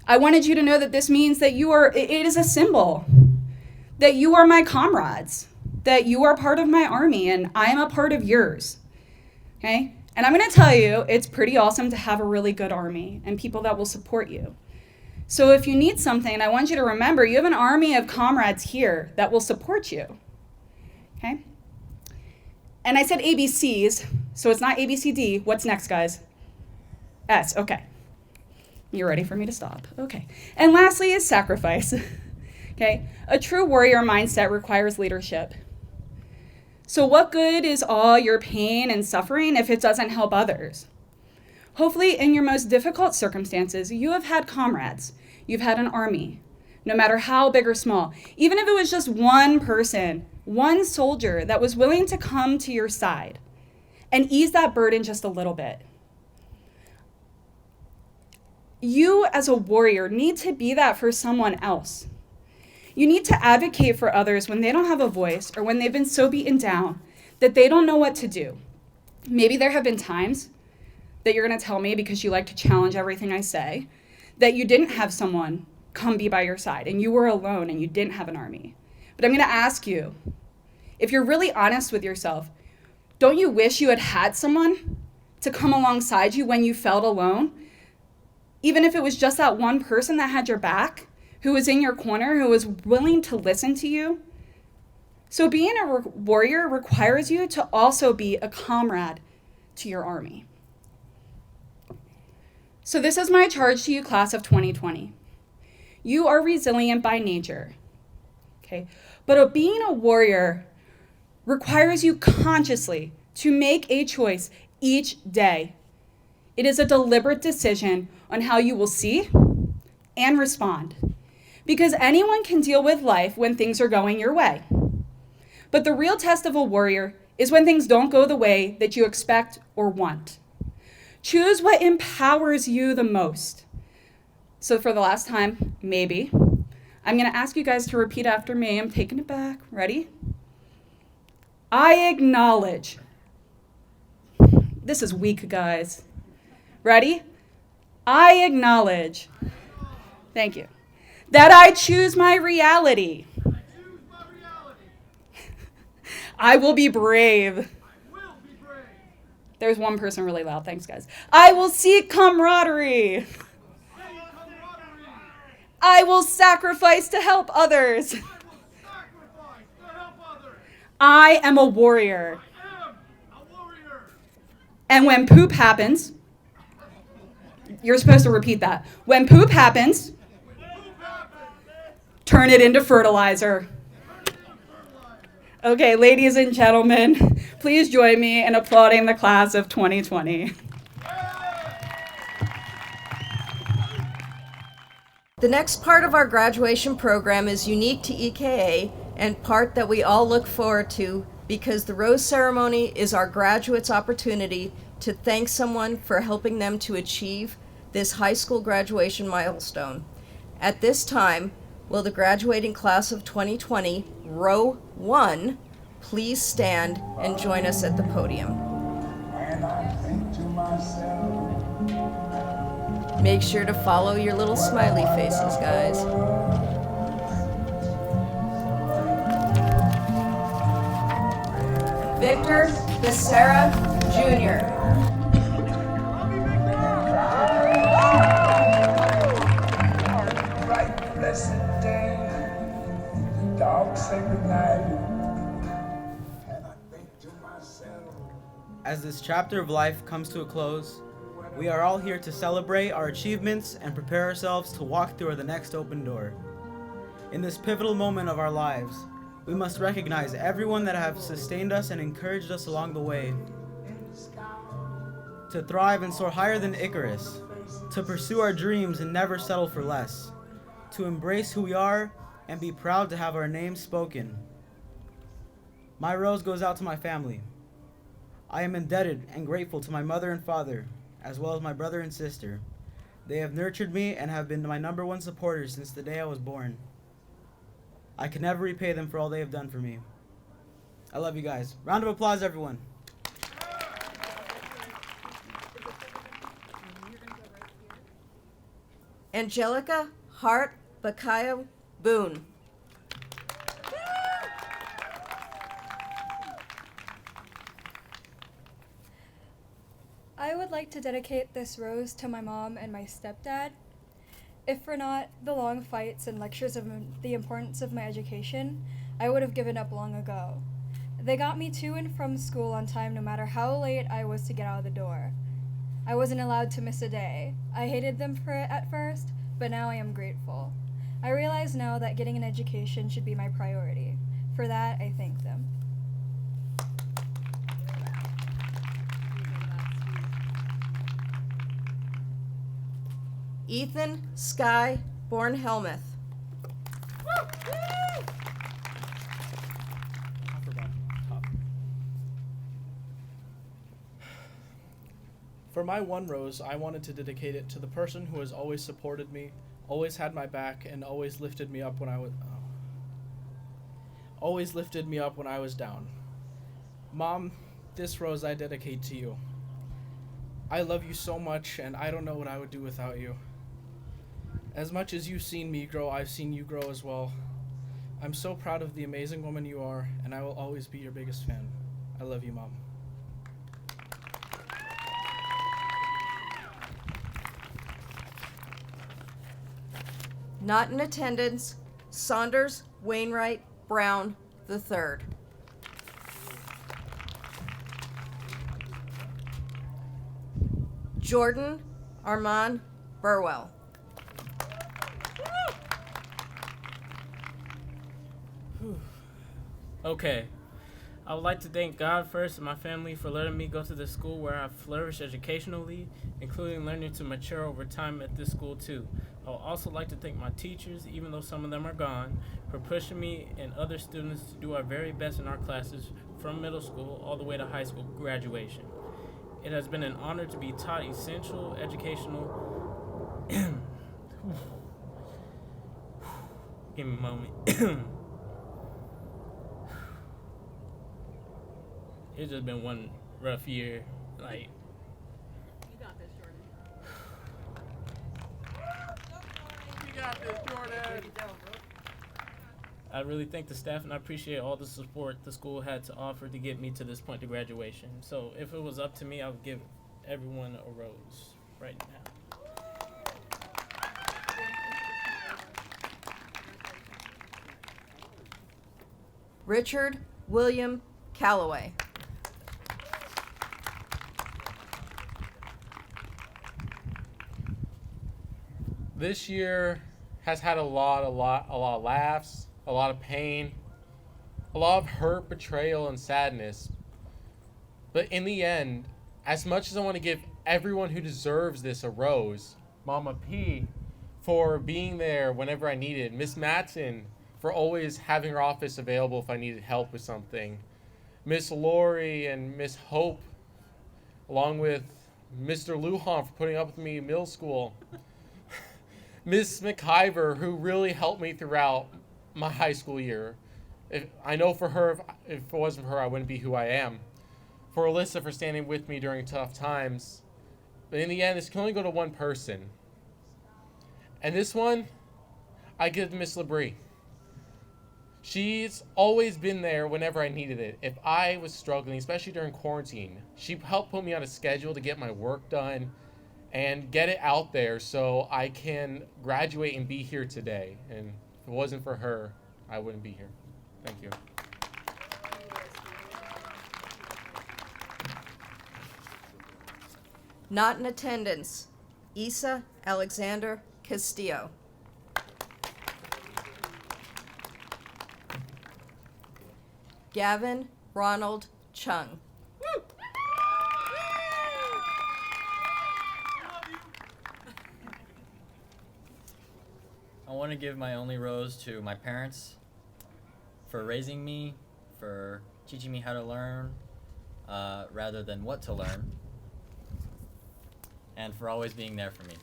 I wanted you to know that this means that it is a symbol, that you are my comrades, that you are part of my Army, and I am a part of yours, okay? And I'm gonna tell you, it's pretty awesome to have a really good Army and people that will support you. So if you need something, I want you to remember you have an army of comrades here that will support you, okay? And I said ABCs, so it's not ABCD. What's next, guys? S, okay. You're ready for me to stop, okay. And lastly is sacrifice, okay? A true warrior mindset requires leadership. So what good is all your pain and suffering if it doesn't help others? Hopefully in your most difficult circumstances, you have had comrades. You've had an army, no matter how big or small. Even if it was just one person, one soldier that was willing to come to your side and ease that burden just a little bit. You as a warrior need to be that for someone else. You need to advocate for others when they don't have a voice or when they've been so beaten down that they don't know what to do. Maybe there have been times that you're gonna tell me, because you like to challenge everything I say, that you didn't have someone come be by your side and you were alone and you didn't have an army. But I'm gonna ask you, if you're really honest with yourself, don't you wish you had had someone to come alongside you when you felt alone? Even if it was just that one person that had your back, who was in your corner, who was willing to listen to you. So being a warrior requires you to also be a comrade to your army. So this is my charge to you, class of 2020. You are resilient by nature, okay? But being a warrior requires you consciously to make a choice each day. It is a deliberate decision on how you will see and respond. Because anyone can deal with life when things are going your way. But the real test of a warrior is when things don't go the way that you expect or want. Choose what empowers you the most. So for the last time, maybe, I'm gonna ask you guys to repeat after me. I'm taking it back. Ready? I acknowledge. This is weak, guys. Ready? I acknowledge. Thank you. That I choose my reality. I will be brave. There's one person really loud. Thanks, guys. I will seek camaraderie. I will sacrifice to help others. I am a warrior. And when poop happens, you're supposed to repeat that. When poop happens, turn it into fertilizer. Okay, ladies and gentlemen, please join me in applauding the class of 2020. The next part of our graduation program is unique to EKA and part that we all look forward to because the rose ceremony is our graduates' opportunity to thank someone for helping them to achieve this high school graduation milestone. At this time, will the graduating class of 2020, row 1, please stand and join us at the podium. And I think to myself, Make sure to follow your little smiley faces, guys. Victor Becerra, Jr. bright, blessed day, dogs say goodnight. And I think to myself, As this chapter of life comes to a close, we are all here to celebrate our achievements and prepare ourselves to walk through the next open door. In this pivotal moment of our lives, we must recognize everyone that have sustained us and encouraged us along the way. to thrive and soar higher than Icarus, to pursue our dreams and never settle for less, to embrace who we are and be proud to have our names spoken. My rose goes out to my family. I am indebted and grateful to my mother and father, as well as my brother and sister. They have nurtured me and have been my number one supporters since the day I was born. I can never repay them for all they have done for me. I love you guys. Round of applause, everyone. Angelica Hart Bakayo Boone. I would like to dedicate this rose to my mom and my stepdad. If for not the long fights and lectures of the importance of my education, I would have given up long ago. They got me to and from school on time no matter how late I was to get out of the door. I wasn't allowed to miss a day. I hated them for it at first, but now I am grateful. I realize now that getting an education should be my priority. For that, I thank them. Ethan Sky Born-Helmuth. For my one rose, I wanted to dedicate it to the person who has always supported me, always had my back, and always lifted me up when I was down. Mom, this rose I dedicate to you. I love you so much, and I don't know what I would do without you. As much as you've seen me grow, I've seen you grow as well. I'm so proud of the amazing woman you are, and I will always be your biggest fan. I love you, Mom. Not in attendance, Saunders Wainwright Brown III. Jordan Armand Burwell. Okay. I would like to thank God first and my family for letting me go to the school where I flourished educationally, including learning to mature over time at this school too. I would also like to thank my teachers, even though some of them are gone, for pushing me and other students to do our very best in our classes from middle school all the way to high school graduation. It has been an honor to be taught essential educational... Give me a moment. It's just been one rough year. Like, You got this, Jordan. you got this, Jordan. I really thank the staff, and I appreciate all the support the school had to offer to get me to this point to graduation. So if it was up to me, I would give everyone a rose right now. Richard William Calloway. This year has had a lot of laughs, a lot of pain, a lot of hurt, betrayal, and sadness. But in the end, as much as I want to give everyone who deserves this a rose, Mama P for being there whenever I needed, Miss Matson for always having her office available if I needed help with something, Miss Lori and Miss Hope, along with Mr. Lujan for putting up with me in middle school, Miss McIver, who really helped me throughout my high school year. I know for her, if it wasn't for her, I wouldn't be who I am. For Alyssa for standing with me during tough times. But in the end, this can only go to one person. And this one, I give to Miss LeBrie. She's always been there whenever I needed it. If I was struggling, especially during quarantine, she helped put me on a schedule to get my work done and get it out there so I can graduate and be here today. And if it wasn't for her, I wouldn't be here. Thank you. Not in attendance, Isa Alexander Castillo. Gavin Ronald Chung. want to give my only rose to my parents for raising me, for teaching me how to learn rather than what to learn, and for always being there for me.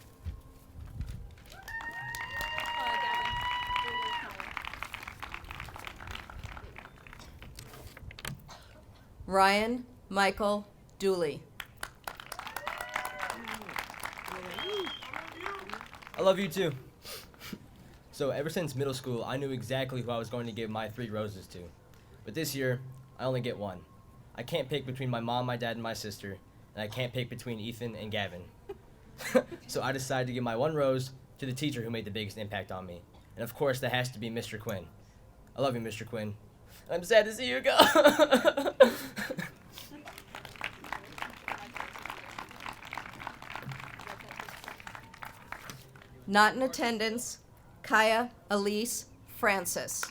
Ryan Michael Dooley. I love you too. So ever since middle school, I knew exactly who I was going to give my 3 roses to. But this year, I only get 1. I can't pick between my mom, my dad, and my sister, and I can't pick between Ethan and Gavin. So I decided to give my 1 rose to the teacher who made the biggest impact on me. And of course, that has to be Mr. Quinn. I love you, Mr. Quinn. I'm sad to see you go. Not in attendance, Kaya Elise Francis.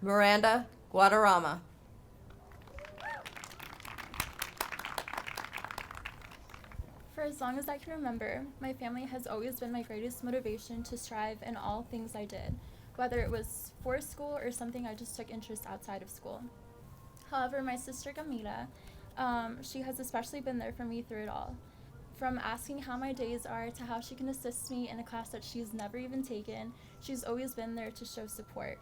Miranda Guadarrama. For as long as I can remember, my family has always been my greatest motivation to strive in all things I did, whether it was for school or something I just took interest outside of school. However, my sister Gamita, she has especially been there for me through it all. From asking how my days are to how she can assist me in a class that she's never even taken, she's always been there to show support.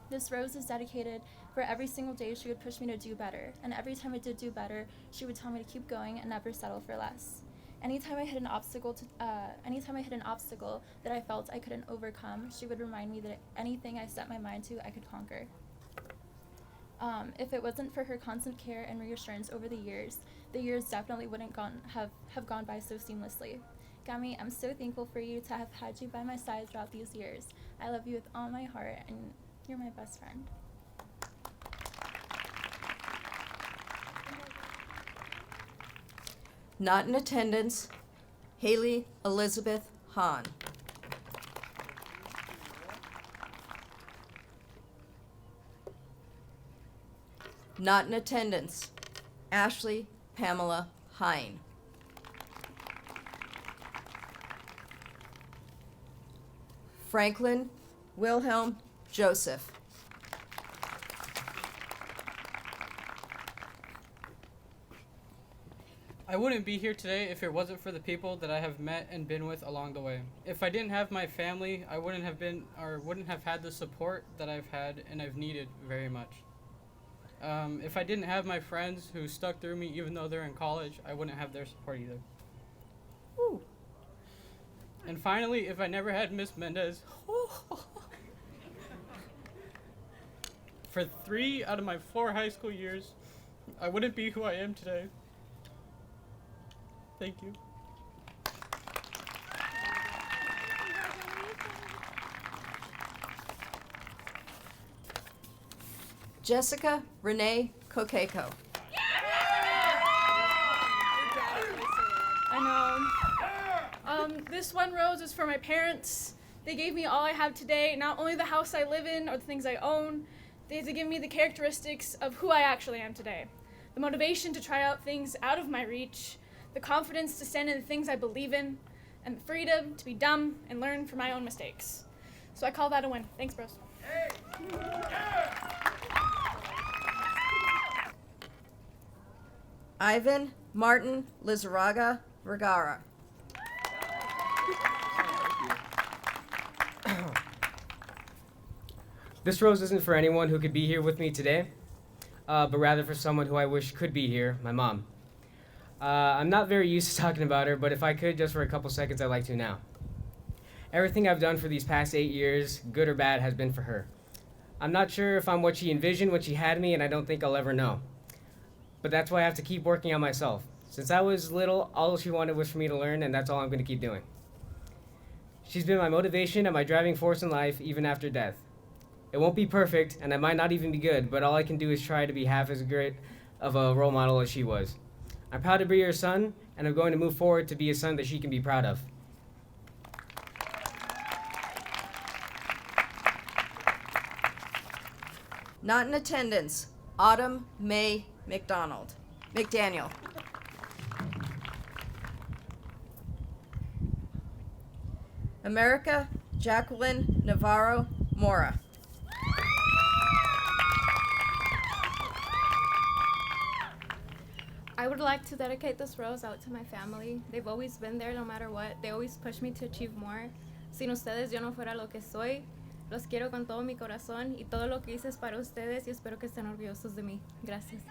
This rose is dedicated for every single day she would push me to do better, and every time I did do better, she would tell me to keep going and never settle for less. Anytime I hit an obstacle that I felt I couldn't overcome, she would remind me that anything I set my mind to, I could conquer. If it wasn't for her constant care and reassurance over the years definitely wouldn't have gone by so seamlessly. Gami, I'm so thankful for you to have had you by my side throughout these years. I love you with all my heart, and you're my best friend. Not in attendance, Haley Elizabeth Hahn. Not in attendance, Ashley Pamela Hine. Franklin Wilhelm Joseph. I wouldn't be here today if it wasn't for the people that I have met and been with along the way. If I didn't have my family, I wouldn't have had the support that I've had and I've needed very much. If I didn't have my friends who stuck through me even though they're in college, I wouldn't have their support either. Woo. And finally, if I never had Miss Mendez, for 3 out of my 4 high school years, I wouldn't be who I am today. Thank you. Jessica Renee Kokeko. I know. This 1 rose is for my parents. They gave me all I have today, not only the house I live in or the things I own. They had to give me the characteristics of who I actually am today. The motivation to try out things out of my reach, the confidence to stand in the things I believe in, and the freedom to be dumb and learn from my own mistakes. So I call that a win. Thanks, bros. Ivan Martin Lizarraga Vergara. This rose isn't for anyone who could be here with me today, but rather for someone who I wish could be here, my mom. I'm not very used to talking about her, but if I could, just for a couple seconds, I'd like to now. Everything I've done for these past 8 years, good or bad, has been for her. I'm not sure if I'm what she envisioned when she had me, and I don't think I'll ever know. But that's why I have to keep working on myself. Since I was little, all she wanted was for me to learn, and that's all I'm going to keep doing. She's been my motivation and my driving force in life, even after death. It won't be perfect, and I might not even be good, but all I can do is try to be half as great of a role model as she was. I'm proud to be her son, and I'm going to move forward to be a son that she can be proud of. Not in attendance, Autumn May McDaniel. America Jacqueline Navarro Mora. I would like to dedicate this rose out to my family. They've always been there no matter what. They always push me to achieve more. Sin ustedes yo no fuera lo que soy. Los quiero con todo mi corazón y todo lo que hice es para ustedes y espero que estén orgullosos de mí. Gracias.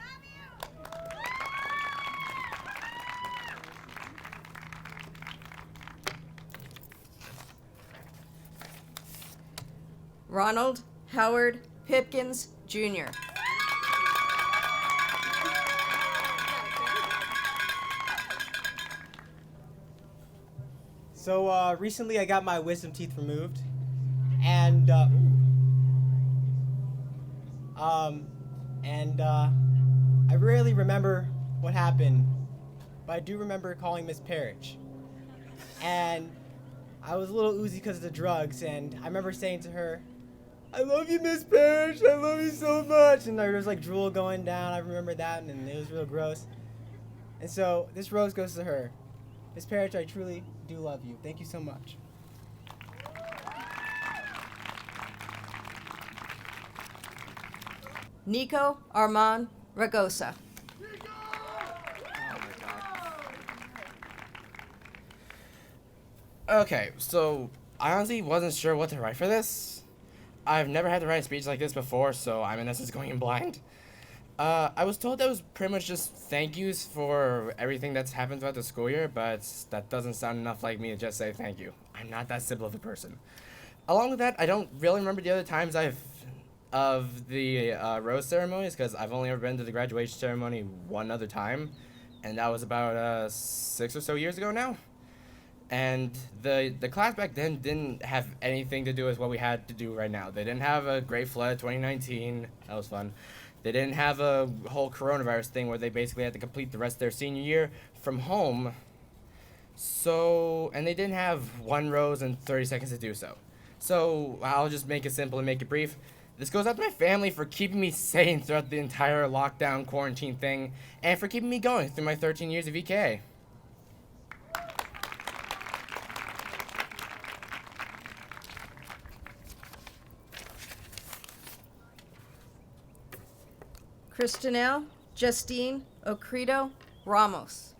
Ronald Howard Pipkins, Jr. So recently I got my wisdom teeth removed, and I rarely remember what happened, but I do remember calling Miss Parrish. And I was a little oozy because of the drugs, and I remember saying to her, "I love you, Miss Parrish. I love you so much." And there was like drool going down. I remember that, and it was real gross. And so this rose goes to her. Miss Parrish, I truly do love you. Thank you so much. Nico Armand Ragosa. Okay, so I honestly wasn't sure what to write for this. I've never had to write a speech like this before, so I'm in essence going in blind. I was told that was pretty much just thank yous for everything that's happened throughout the school year, but that doesn't sound enough like me to just say thank you. I'm not that simple of a person. Along with that, I don't really remember the other times of the rose ceremonies, because I've only ever been to the graduation ceremony one other time, and that was about 6 or so years ago now. And the class back then didn't have anything to do with what we had to do right now. They didn't have a Great Flood 2019. That was fun. They didn't have a whole coronavirus thing where they basically had to complete the rest of their senior year from home. So, and they didn't have 1 rose and 30 seconds to do so. So, I'll just make it simple and make it brief. This goes out to my family for keeping me sane throughout the entire lockdown quarantine thing, and for keeping me going through my 13 years of EKA. Christinelle Justine Ocrito Ramos.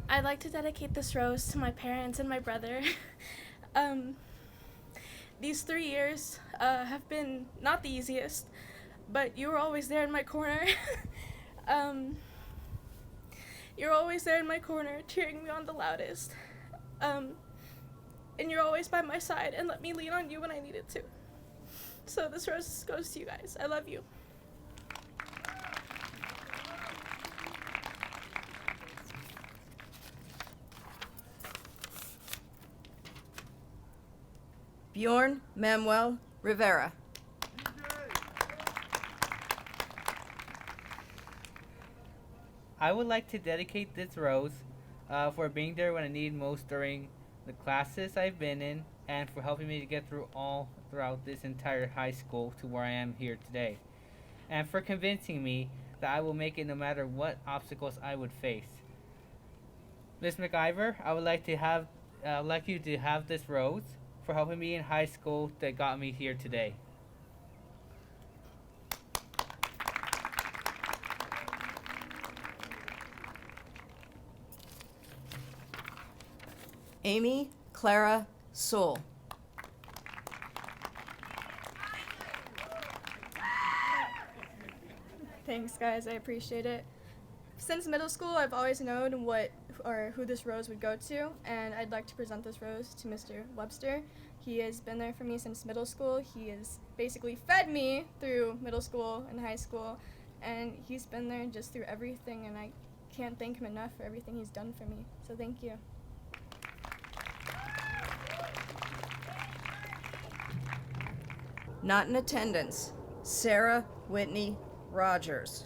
I'd like to dedicate this rose to my parents and my brother. These 3 years have been not the easiest, but you were always there in my corner. You're always there in my corner, cheering me on the loudest. And you're always by my side and let me lean on you when I needed to. So this rose goes to you guys. I love you. Bjorn Manuel Rivera. I would like to dedicate this rose for being there when I needed most during the classes I've been in, and for helping me to get through all throughout this entire high school to where I am here today, and for convincing me that I will make it no matter what obstacles I would face. Miss McIver, I would like you to have this rose for helping me in high school that got me here today. Amy Clara Sewell. Thanks, guys. I appreciate it. Since middle school, I've always known who this rose would go to, and I'd like to present this rose to Mr. Webster. He has been there for me since middle school. He has basically fed me through middle school and high school, and he's been there just through everything, and I can't thank him enough for everything he's done for me. So thank you. Not in attendance, Sarah Whitney Rogers.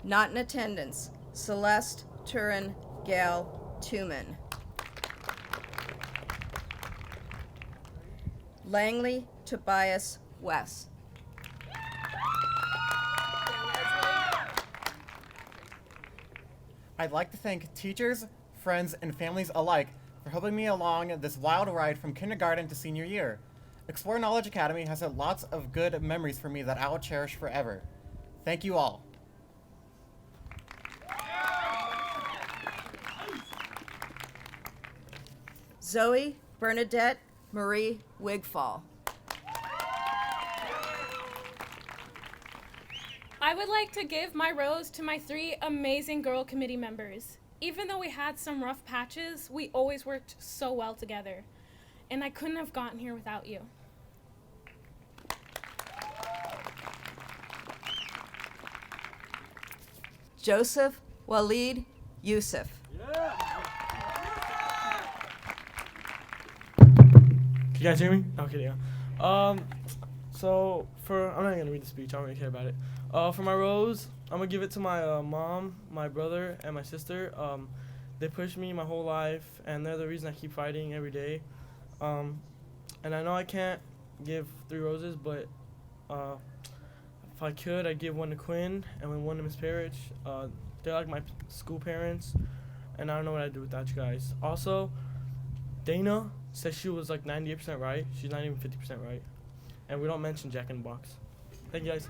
Not in attendance, Celeste Turin Gal Tuman. Langley Tobias West. I'd like to thank teachers, friends, and families alike for helping me along this wild ride from kindergarten to senior year. Explore Knowledge Academy has had lots of good memories for me that I will cherish forever. Thank you all. Zoe Bernadette Marie Wigfall. I would like to give my rose to my 3 amazing girl committee members. Even though we had some rough patches, we always worked so well together. And I couldn't have gotten here without you. Joseph Walid Youssef. Can you guys hear me? Okay, yeah. So I'm not gonna read the speech. I don't really care about it. For my rose, I'm gonna give it to my mom, my brother, and my sister. They pushed me my whole life, and they're the reason I keep fighting every day. And I know I can't give 3 roses, but if I could, I'd give one to Quinn and one to Miss Parrish. They're like my school parents, and I don't know what I'd do without you guys. Also, Dana said she was like 98% right. She's not even 50% right. And we don't mention Jack in the Box. Thank you guys.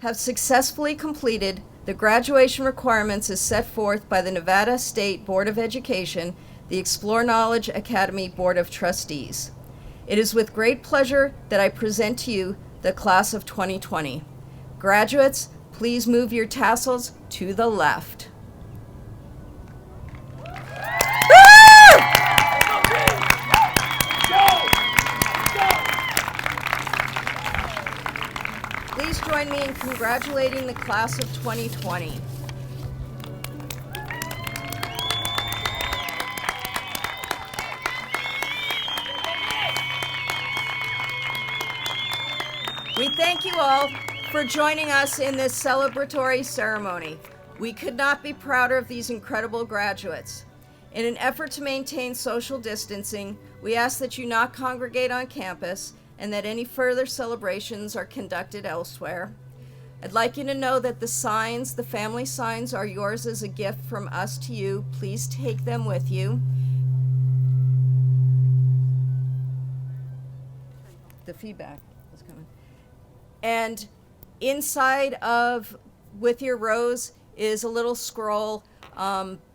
Have successfully completed the graduation requirements as set forth by the Nevada State Board of Education, the Explore Knowledge Academy Board of Trustees. It is with great pleasure that I present to you the class of 2020. Graduates, please move your tassels to the left. Please join me in congratulating the class of 2020. We thank you all for joining us in this celebratory ceremony. We could not be prouder of these incredible graduates. In an effort to maintain social distancing, we ask that you not congregate on campus and that any further celebrations are conducted elsewhere. I'd like you to know that the signs, the family signs, are yours as a gift from us to you. Please take them with you. The feedback is coming. And inside of, with your rose, is a little scroll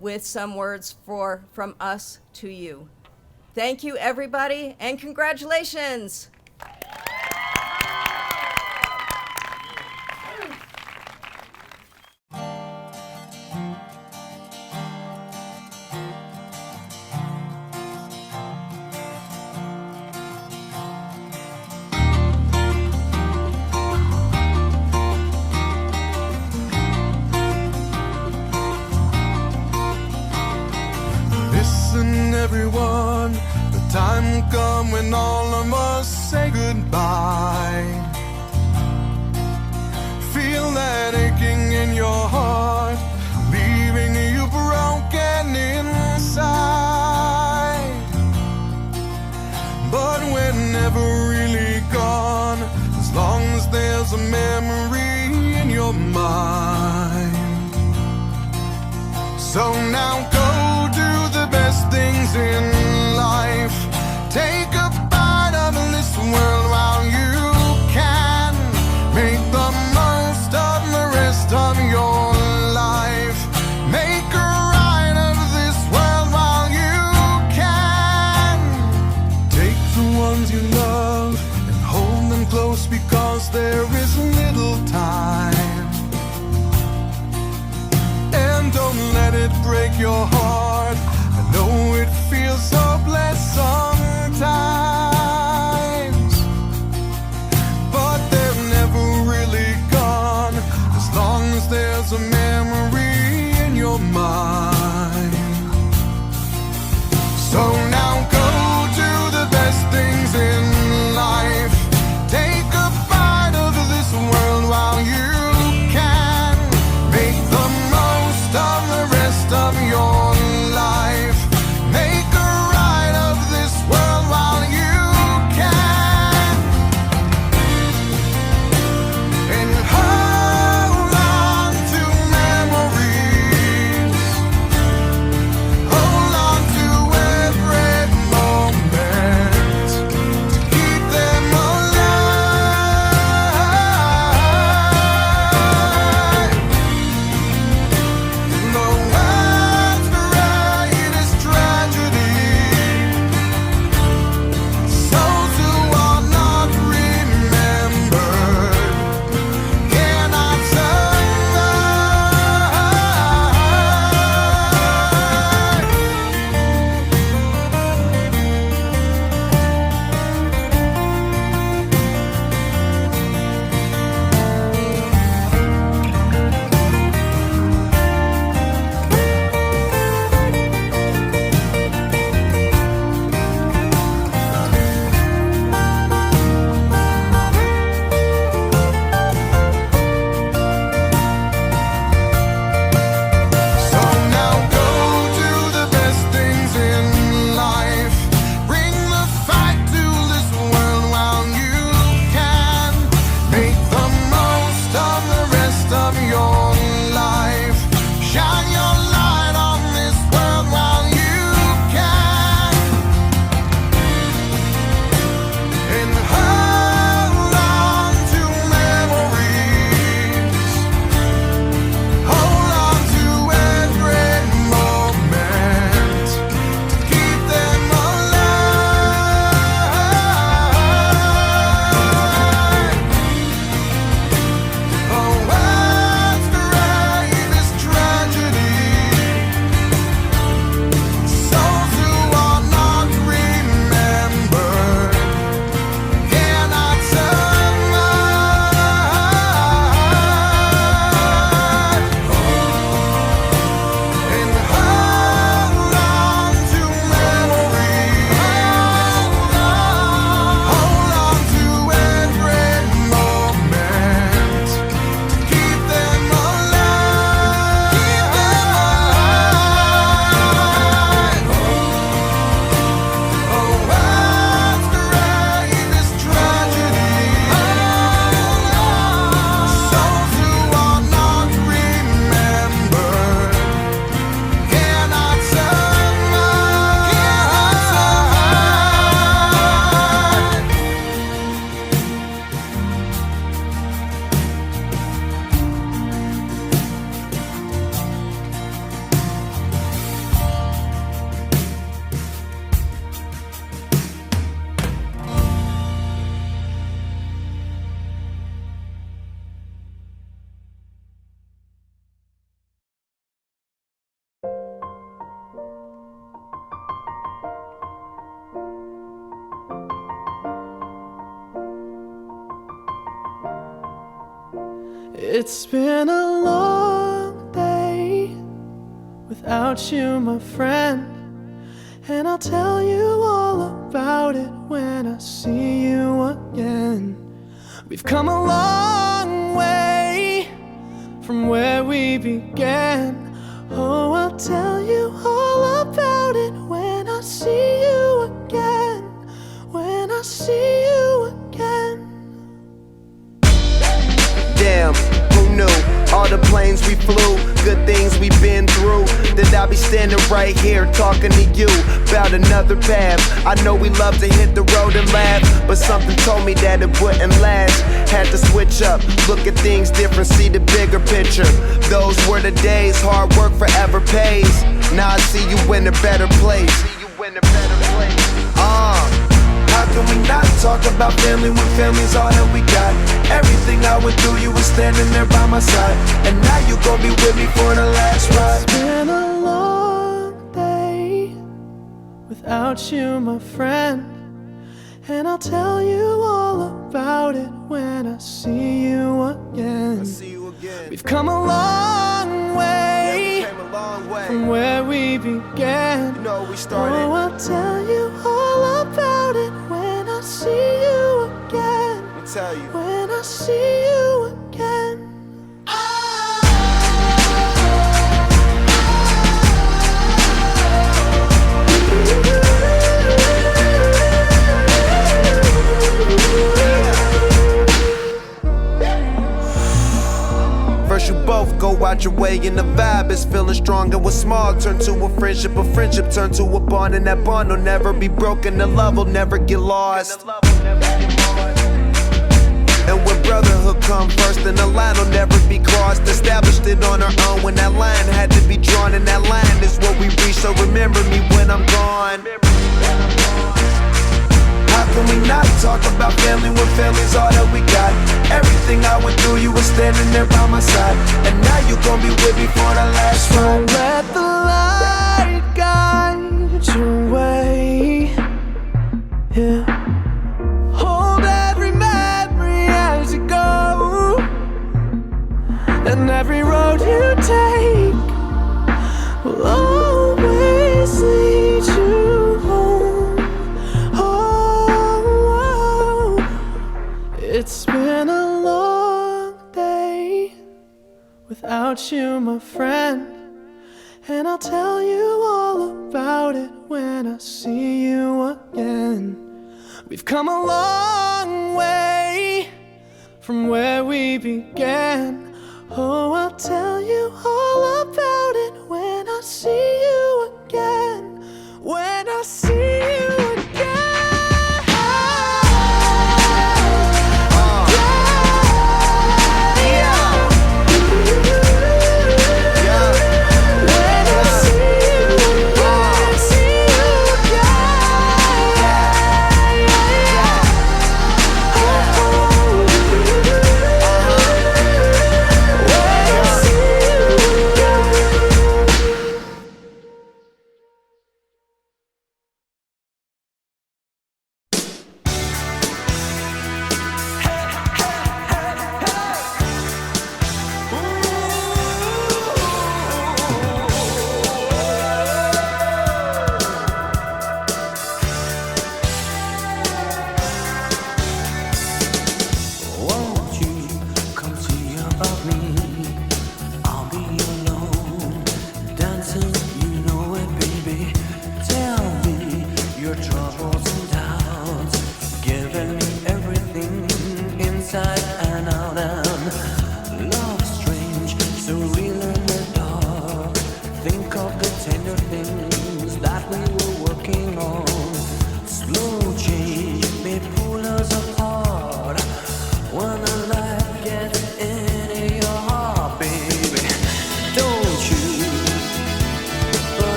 with some words from us to you. Thank you, everybody, and congratulations! Listen, everyone, the time come when all of us say goodbye. Feel that aching in your heart, leaving you broken inside. But we're never really gone, as long as there's a memory in your mind. So now go do the best things in life. Take a bite of this world while you can. Make the most of the rest of your life. Make a ride of this world while you can. Take the ones you love and hold them close, because there is little time. And don't let it break your heart. I know it feels hopeless sometimes, but they're never really gone, as long as there's a memory in your mind. So now go do the best things in life. Take a bite of this world while you can. Make the most of the rest of your life. Make a ride of this world while you can. It's been a long day without you, my friend. And I'll tell you all about it when I see you again. We've come a long way from where we began. Oh, I'll tell you all about it when I see you again. When I see you again. Damn, who knew? All the planes we flew, good things we've been through, that I'll be standing right here talking to you about another path. I know we love to hit the road and laugh, but something told me that it wouldn't last. Had to switch up, look at things different, see the bigger picture. Those were the days, hard work forever pays. Now I see you in a better place. How can we not talk about family when family's all that we got? Everything I went through, you were standing there by my side, and now you gon' be with me for the last ride. It's been a long day without you, my friend. And I'll tell you all about it when I see you again. We've come a long way, from where we began. Oh, I'll tell you all about it when I see you again. When I see you again. First you both go out your way and the vibe is feeling strong, and what's small turn to a friendship turn to a bond, and that bond will never be broken, the love will never get lost. And when brotherhood come first, then the line will never be crossed. Established it on our own when that line had to be drawn, and that line is what we reach, so remember me when I'm gone. How can we not talk about family when family's all that we got? Everything I went through, you were standing there by my side, and now you gon' be with me for the last ride. Let the light guide your way. Yeah. Hold every memory as you go, and every road you take will always lead you home. Oh, it's been a long day without you, my friend. And I'll tell you all about it when I see you again. We've come a long way from where we began. Oh, I'll tell you all about it when I see you again. When I see you again.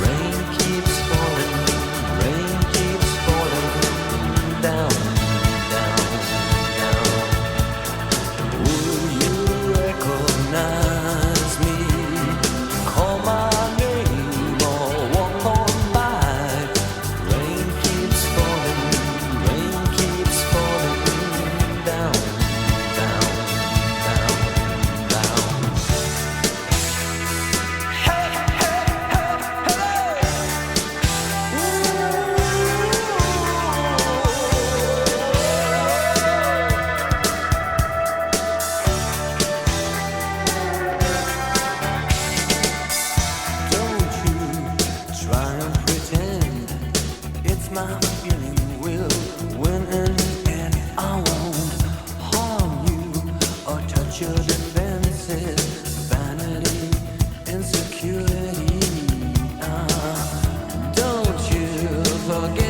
Rain keeps falling, rain my feeling will win in the end. I won't harm you or touch your defenses. Vanity, insecurity. Don't you forget.